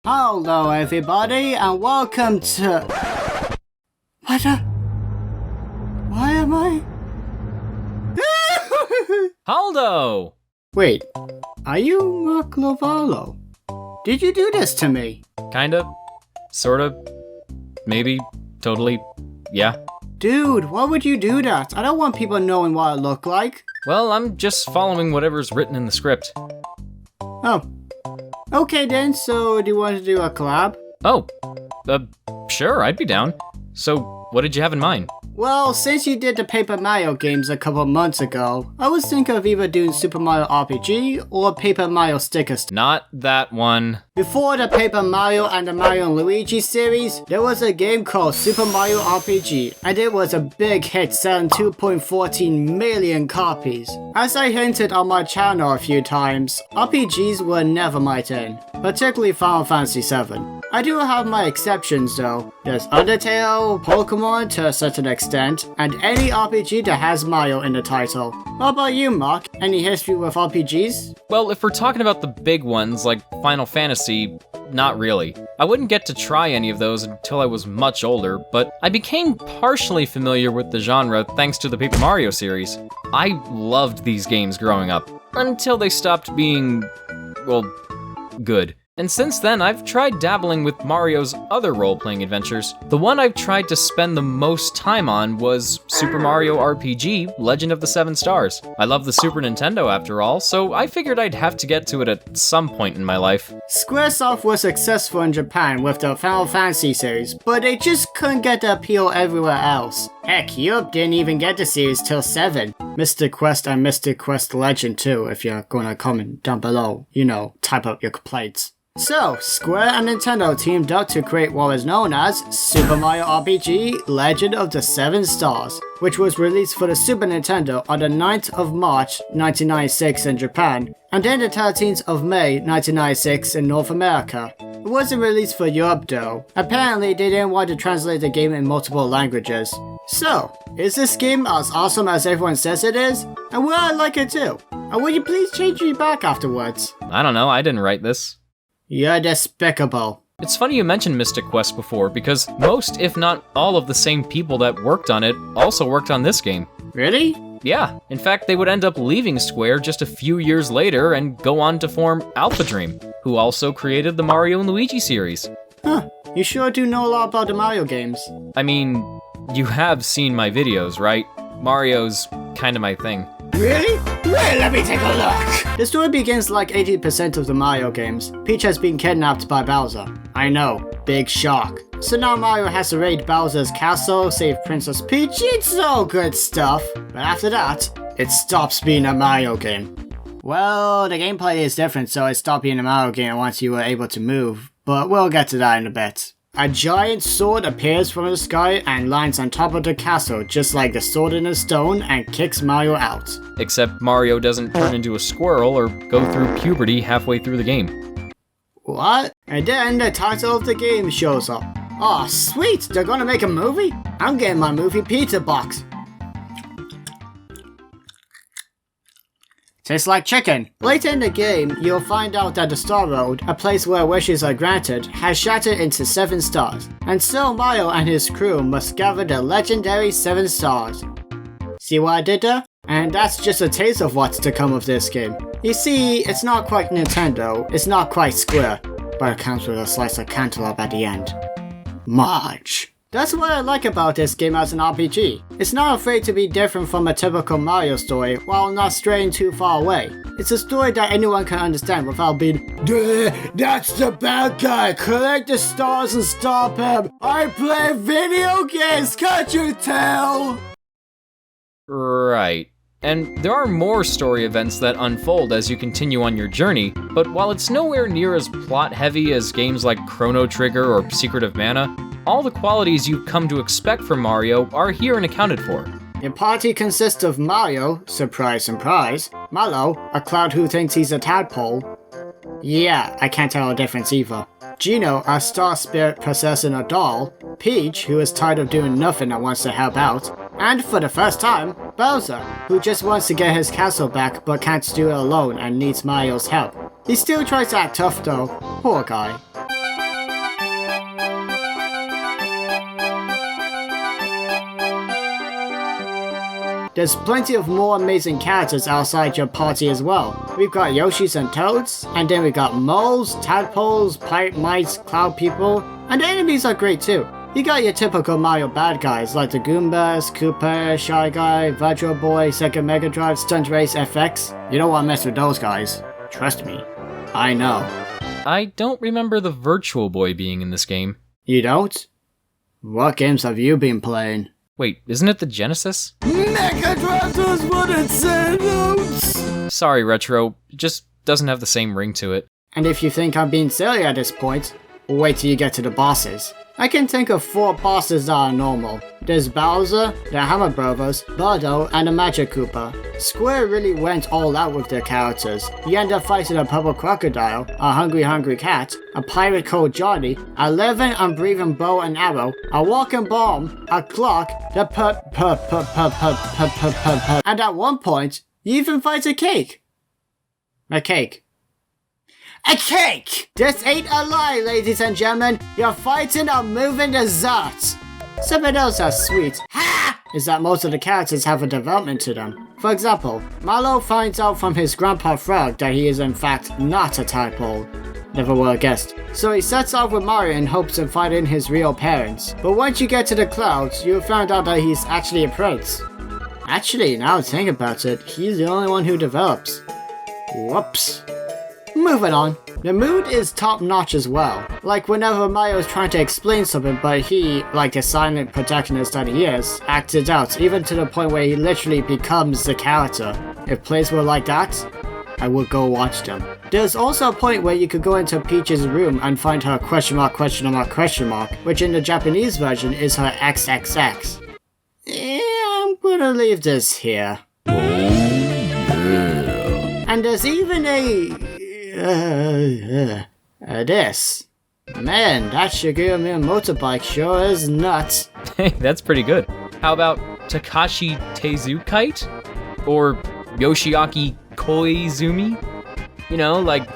Hello everybody and welcome to... What the... Why am I... Haldo! Wait, are you Mark Lovallo? Did you do this to me? Kinda. Sorta. Maybe. Totally. Yeah. Dude, why would you do that? I don't want people knowing what I look like. Well, I'm just following whatever's written in the script. Oh. Okay then, so do you want to do a collab? Oh. Sure, I'd be down. So, what did you have in mind? Well, since you did the Paper Mario games a couple months ago, I was thinking of either doing Super Mario RPG or Paper Mario Sticker Stuff. Not that one. Before the Paper Mario and the Mario and Luigi series, there was a game called Super Mario RPG, and it was a big hit selling 2.14 million copies. As I hinted on my channel a few times, RPGs were never my thing, particularly Final Fantasy VII. I do have my exceptions though. There's Undertale, Pokemon to a certain extent, and any RPG that has Mario in the title. What about you, Mark? Any history with RPGs? Well, if we're talking about the big ones like Final Fantasy, not really. I wouldn't get to try any of those until I was much older, but I became partially familiar with the genre thanks to the Paper Mario series. I loved these games growing up, until they stopped being, well, good. And since then, I've tried dabbling with Mario's other role-playing adventures. The one I've tried to spend the most time on was Super Mario RPG: Legend of the Seven Stars. I love the Super Nintendo after all, so I figured I'd have to get to it at some point in my life. Squaresoft was successful in Japan with the Final Fantasy series, but they just couldn't get the appeal everywhere else. Heck, Europe didn't even get the series till 7. Mystic Quest and Mystic Quest Legend too, if you're gonna comment down below, type up your complaints. So, Square and Nintendo teamed up to create what is known as Super Mario RPG Legend of the Seven Stars, which was released for the Super Nintendo on the 9th of March 1996 in Japan, and then the 13th of May 1996 in North America. It wasn't released for Europe though. Apparently they didn't want to translate the game in multiple languages. So, is this game as awesome as everyone says it is? And will I like it too? And will you please change me back afterwards? I don't know, I didn't write this. You're despicable. It's funny you mentioned Mystic Quest before, because most, if not all of the same people that worked on it also worked on this game. Really? Yeah, in fact they would end up leaving Square just a few years later and go on to form Alpha Dream, who also created the Mario and Luigi series. Huh, you sure do know a lot about the Mario games. I mean, you have seen my videos, right? Mario's kinda my thing. Really? Well, let me take a look! The story begins like 80% of the Mario games. Peach has been kidnapped by Bowser. I know, big shock. So now Mario has to raid Bowser's castle, save Princess Peach, it's all good stuff. But after that, it stops being a Mario game. Well, the gameplay is different, so it stopped being a Mario game once you were able to move, but we'll get to that in a bit. A giant sword appears from the sky and lands on top of the castle, just like the sword in the stone, and kicks Mario out. Except Mario doesn't turn into a squirrel or go through puberty halfway through the game. What? And then the title of the game shows up. Aw, sweet! They're gonna make a movie? I'm getting my movie pizza box. Tastes like chicken. Later in the game, you'll find out that the Star Road, a place where wishes are granted, has shattered into 7 stars, and so Mario and his crew must gather the legendary 7 stars. See what I did there? And that's just a taste of what's to come of this game. You see, it's not quite Nintendo, it's not quite Square, but it comes with a slice of cantaloupe at the end. Marge. That's what I like about this game as an RPG. It's not afraid to be different from a typical Mario story while not straying too far away. It's a story that anyone can understand without being, that's the bad guy, collect the stars and stop him. I play video games, can't you tell? Right. And there are more story events that unfold as you continue on your journey, but while it's nowhere near as plot-heavy as games like Chrono Trigger or Secret of Mana, all the qualities you've come to expect from Mario are here and accounted for. Your party consists of Mario, surprise surprise, Mallow, a cloud who thinks he's a tadpole. Yeah, I can't tell a difference either. Gino, a star spirit possessing a doll, Peach, who is tired of doing nothing and wants to help out, and for the first time, Bowser, who just wants to get his castle back but can't do it alone and needs Mario's help. He still tries to act tough though, poor guy. there's plenty of more amazing characters outside your party as well. We've got Yoshis and Toads, and then we got moles, tadpoles, pirate mice, cloud people, and the enemies are great too. You got your typical Mario bad guys like the Goombas, Koopa, Shy Guy, Virtual Boy, Sega Mega Drive, Stunt Race FX. You don't want to mess with those guys. Trust me. I know. I don't remember the Virtual Boy being in this game. You don't? What games have you been playing? Wait, isn't it the Genesis? Mega Drive does what it says! Sorry, Retro. It just doesn't have the same ring to it. And if you think I'm being silly at this point, wait till you get to the bosses. I can think of 4 bosses that are normal. There's Bowser, the Hammer Brothers, Bardo, and the Magic Koopa. Square really went all out with their characters. You end up fighting a purple crocodile, a hungry cat, a pirate called Johnny, a living unbreathing bow and arrow, a walking bomb, a clock, the and at one point, you even fight a cake. A cake. A cake! This ain't a lie, ladies and gentlemen. You're fighting a moving dessert. Something else that's sweet, is that most of the characters have a development to them. For example, Mallow finds out from his grandpa Frog that he is in fact not a tadpole. Never would have guessed. So he sets off with Mario in hopes of finding his real parents. But once you get to the clouds, you'll find out that he's actually a prince. Actually, now I think about it, he's the only one who develops. Whoops. Moving on. The mood is top notch as well. Like whenever Mario is trying to explain something, but he, like the silent protagonist that he is, acts it out, even to the point where he literally becomes the character. If plays were like that, I would go watch them. There's also a point where you could go into Peach's room and find her question mark, which in the Japanese version is her XXX. I'm gonna leave this here. Oh, yeah. And there's even this. Man, that Shigeru motorbike sure is nuts. Hey, that's pretty good. How about Takashi Teizukite? Or Yoshiaki Koizumi? You know, like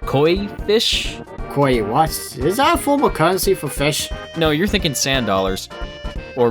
koi fish? Koi what? Is that a form of currency for fish? No, you're thinking sand dollars. Or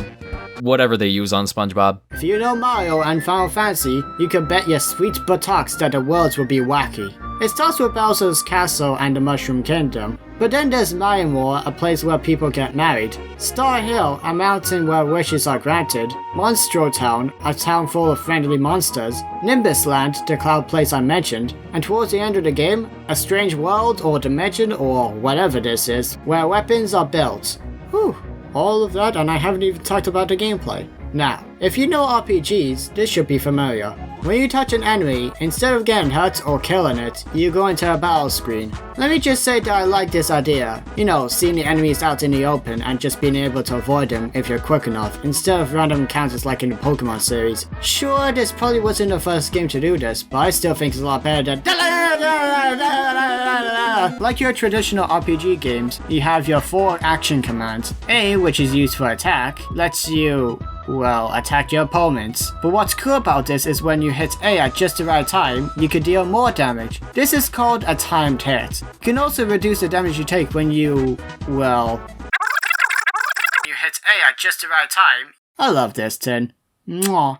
whatever they use on SpongeBob. If you know Mario and Final Fantasy, you can bet your sweet buttocks that the worlds will be wacky. It starts with Bowser's Castle and the Mushroom Kingdom, but then there's Marimore, a place where people get married, Star Hill, a mountain where wishes are granted, Monstro Town, a town full of friendly monsters, Nimbus Land, the cloud place I mentioned, and towards the end of the game, a strange world or dimension or whatever this is, where weapons are built. Whew, all of that and I haven't even talked about the gameplay. Now, if you know RPGs, this should be familiar. When you touch an enemy, instead of getting hurt or killing it, you go into a battle screen. Let me just say that I like this idea. You know, seeing the enemies out in the open and just being able to avoid them if you're quick enough, instead of random encounters like in the Pokemon series. Sure, this probably wasn't the first game to do this, but I still think it's a lot better than like your traditional RPG games, you have your 4 action commands. A, which is used for attack, lets you, well, attack your opponents. But what's cool about this is when you hit A at just the right time, you can deal more damage. This is called a timed hit. You can also reduce the damage you take when you, well, you hit A at just the right time. I love this, Tin. Mwah.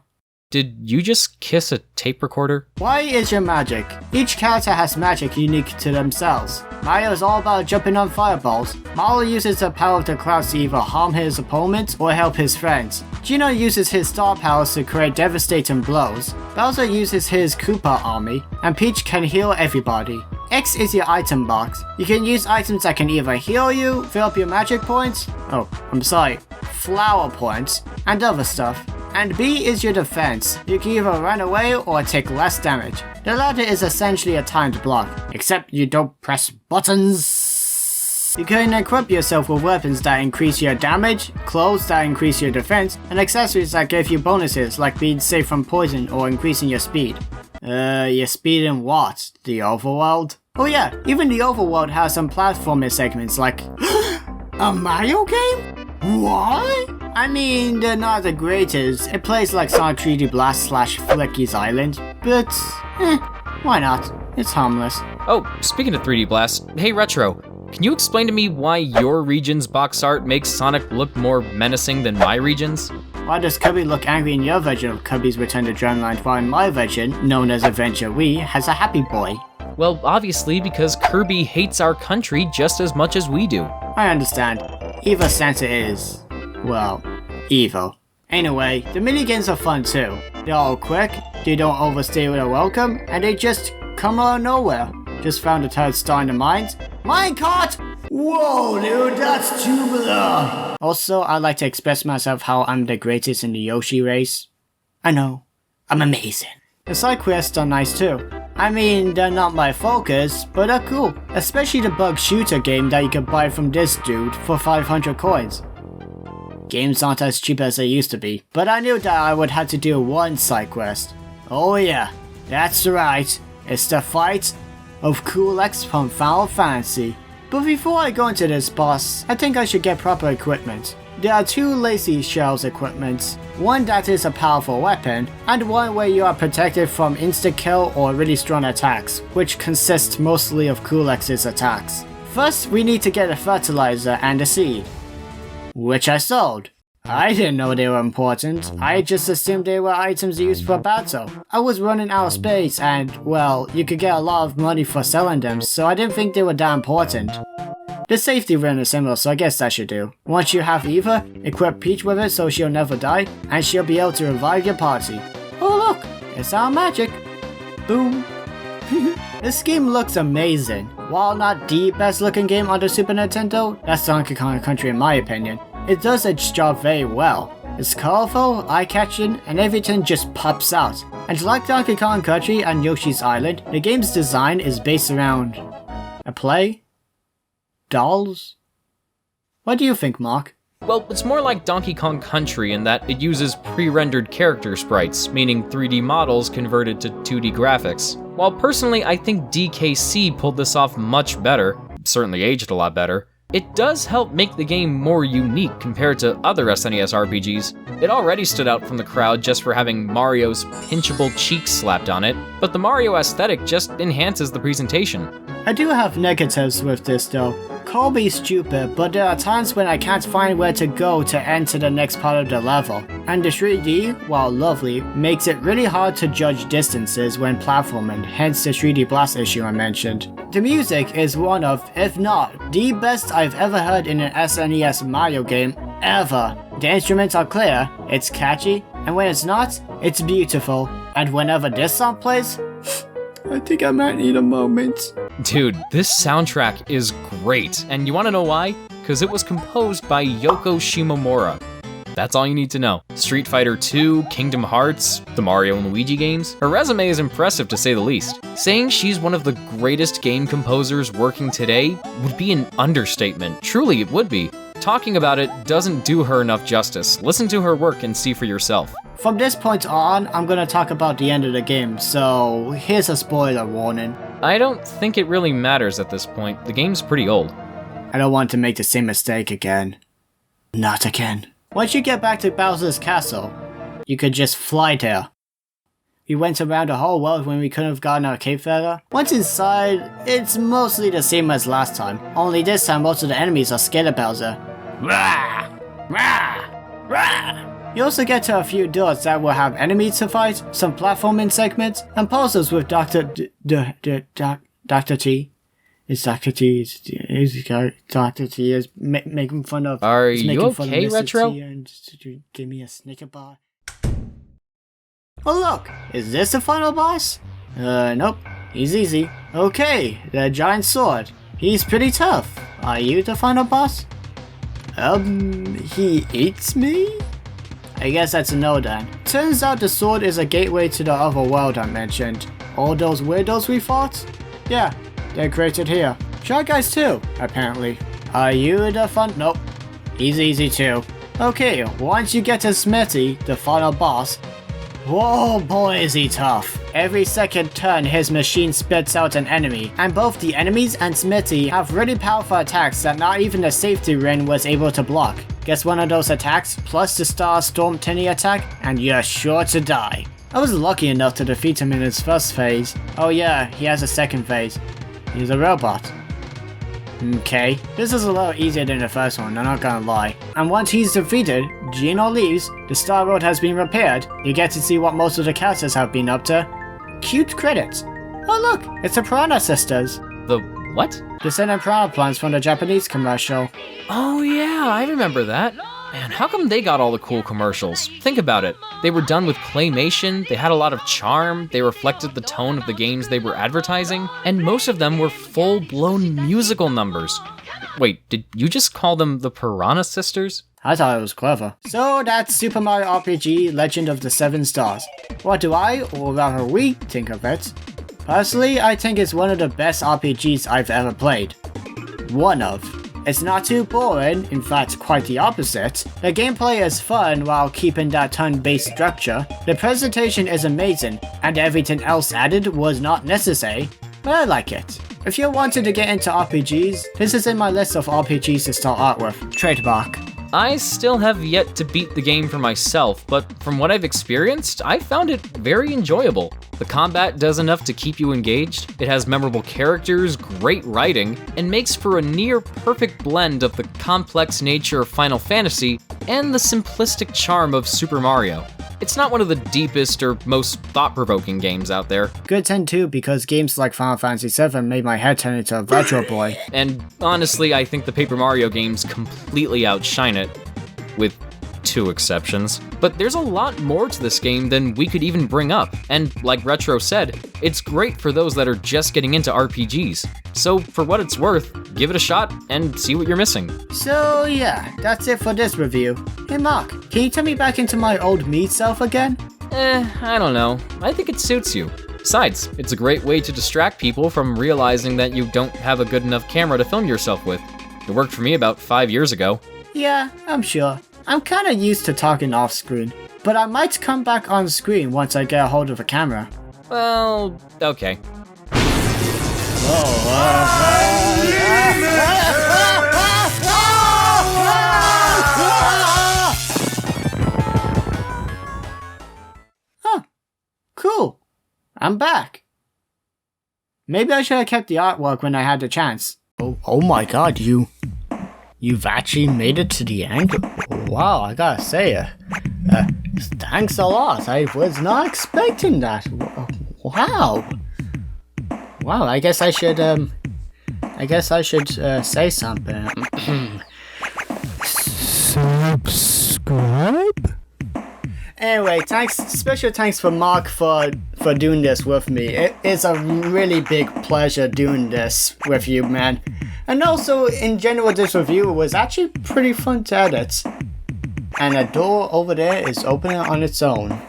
Did you just kiss a tape recorder? Why is your magic? Each character has magic unique to themselves. Mario is all about jumping on fireballs. Mario uses the power of the clouds to either harm his opponents or help his friends. Gino uses his star powers to create devastating blows. Bowser uses his Koopa army, and Peach can heal everybody. X is your item box. You can use items that can either heal you, fill up your magic points, flower points, and other stuff. And B is your defense. You can either run away or take less damage. The latter is essentially a timed block, except you don't press buttons. You can equip yourself with weapons that increase your damage, clothes that increase your defense, and accessories that give you bonuses like being safe from poison or increasing your speed. Your speed in what? The overworld? Oh yeah, even the overworld has some platforming segments like a Mario game? What? I mean, they're not the greatest. It plays like Sonic 3D Blast / Flicky's Island, but why not? It's harmless. Oh, speaking of 3D Blast, hey Retro, can you explain to me why your region's box art makes Sonic look more menacing than my region's? Why does Kirby look angry in your version of Kirby's Return to Dreamland while in my version, known as Adventure Wii, has a happy boy? Well, obviously because Kirby hates our country just as much as we do. I understand. Evil Santa is, well, evil. Anyway, the minigames are fun too. They're all quick, they don't overstay their welcome, and they just come out of nowhere. Just found a third star in the mines. Minecart! Whoa, dude, that's tubular! Also, I'd like to express myself how I'm the greatest in the Yoshi race. I know, I'm amazing. The side quests are nice too. I mean, they're not my focus, but they're cool. Especially the bug shooter game that you can buy from this dude for 500 coins. Games aren't as cheap as they used to be, but I knew that I would have to do one side quest. Oh yeah, that's right, it's the fight of Cool X from Final Fantasy. But before I go into this boss, I think I should get proper equipment. There are two Lazy Shells equipments, one that is a powerful weapon, and one where you are protected from insta-kill or really strong attacks, which consist mostly of Cool X's attacks. First, we need to get a fertilizer and a seed, which I sold. I didn't know they were important, I just assumed they were items used for battle. I was running out of space and, well, you could get a lot of money for selling them, so I didn't think they were that important. The safety ring is similar, so I guess that should do. Once you have Eva, equip Peach with it so she'll never die, and she'll be able to revive your party. Oh look, it's our magic. Boom. This game looks amazing. While not the best looking game on the Super Nintendo, that's Donkey Kong Country in my opinion. It does its job very well. It's colorful, eye-catching, and everything just pops out. And like Donkey Kong Country and Yoshi's Island, the game's design is based around a play? Dolls? What do you think, Mark? Well, it's more like Donkey Kong Country in that it uses pre-rendered character sprites, meaning 3D models converted to 2D graphics. While personally I think DKC pulled this off much better, certainly aged a lot better, it does help make the game more unique compared to other SNES RPGs. It already stood out from the crowd just for having Mario's pinchable cheeks slapped on it, but the Mario aesthetic just enhances the presentation. I do have negatives with this though. Call me stupid, but there are times when I can't find where to go to enter the next part of the level. And the 3D, while lovely, makes it really hard to judge distances when platforming, hence the 3D blast issue I mentioned. The music is one of, if not, the best I've ever heard in an SNES Mario game, ever. The instruments are clear, it's catchy, and when it's not, it's beautiful. And whenever this song plays, I think I might need a moment. Dude, this soundtrack is great, and you wanna know why? Because it was composed by Yoko Shimomura. That's all you need to know. Street Fighter 2, Kingdom Hearts, the Mario and Luigi games. Her resume is impressive to say the least. Saying she's one of the greatest game composers working today would be an understatement. Truly, it would be. Talking about it doesn't do her enough justice. Listen to her work and see for yourself. From this point on, I'm gonna talk about the end of the game, so here's a spoiler warning. I don't think it really matters at this point. The game's pretty old. I don't want to make the same mistake again. Not again. Once you get back to Bowser's castle, you could just fly there. We went around the whole world when we couldn't have gotten our cave feather. Once inside, it's mostly the same as last time, only this time most of the enemies are scared of Bowser. Rah! Rah! Rah! You also get to a few doors that will have enemies to fight, some platforming segments, and puzzles with Dr. T. It's Dr. T is making fun of. Are you okay, Retro? And give me a Snicker bar. Oh look, is this the final boss? Nope, he's easy. Okay, the giant sword. He's pretty tough. Are you the final boss? He eats me? I guess that's a no then. Turns out the sword is a gateway to the other world I mentioned. All those weirdos we fought? Yeah, they're created here. Shy Guys too, apparently. Are you the fun? Nope. He's easy too. Okay, once you get to Smithy, the final boss. Whoa boy is he tough. Every second turn his machine spits out an enemy, and both the enemies and Smithy have really powerful attacks that not even the safety ring was able to block. Guess one of those attacks, plus the Star Storm Tinny attack, and you're sure to die. I was lucky enough to defeat him in his first phase. Oh yeah, he has a second phase. He's a robot. Okay, this is a little easier than the first one, I'm not gonna lie. And once he's defeated, Gino leaves, the Star Road has been repaired, you get to see what most of the characters have been up to. Cute credits. Oh look, it's the Piranha Sisters. The what? Descendant piranha plants from the Japanese commercial. Oh yeah, I remember that. Man, how come they got all the cool commercials? Think about it. They were done with claymation, they had a lot of charm, they reflected the tone of the games they were advertising, and most of them were full-blown musical numbers. Wait, did you just call them the Piranha Sisters? I thought it was clever. So that's Super Mario RPG Legend of the Seven Stars. What do I, or rather we, think of it? Personally, I think it's one of the best RPGs I've ever played. One of. It's not too boring, in fact quite the opposite. The gameplay is fun while keeping that turn-based structure. The presentation is amazing, and everything else added was not necessary, but I like it. If you're wanting to get into RPGs, this is in my list of RPGs to start out with. Trademark. I still have yet to beat the game for myself, but from what I've experienced, I found it very enjoyable. The combat does enough to keep you engaged, it has memorable characters, great writing, and makes for a near-perfect blend of the complex nature of Final Fantasy and the simplistic charm of Super Mario. It's not one of the deepest or most thought-provoking games out there. Good thing too, because games like Final Fantasy VII made my head turn into a Virtual Boy. And honestly, I think the Paper Mario games completely outshine it, with 2 exceptions. But there's a lot more to this game than we could even bring up, and like Retro said, it's great for those that are just getting into RPGs. So for what it's worth, give it a shot and see what you're missing. So yeah, that's it for this review. Hey Mark, can you turn me back into my old me self again? I don't know. I think it suits you. Besides, it's a great way to distract people from realizing that you don't have a good enough camera to film yourself with. It worked for me about 5 years ago. Yeah, I'm sure. I'm kinda used to talking off screen, but I might come back on screen once I get a hold of a camera. Well, okay. Huh. Cool. I'm back. Maybe I should have kept the artwork when I had the chance. Oh my god, you've actually made it to the end? Wow, I gotta say, thanks a lot. I was not expecting that. Wow. Wow, I guess I should say something. Subscribe? Anyway, special thanks for Mark for doing this with me. It's a really big pleasure doing this with you, man. And also, in general, this review was actually pretty fun to edit. And a door over there is opening on its own.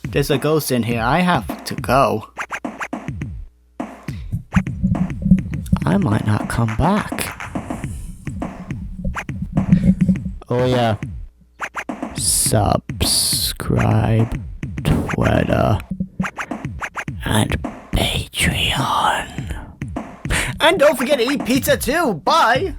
There's a ghost in here. I have to go. I might not come back. Oh yeah. Subscribe, Twitter, and Patreon. And don't forget to eat pizza too. Bye!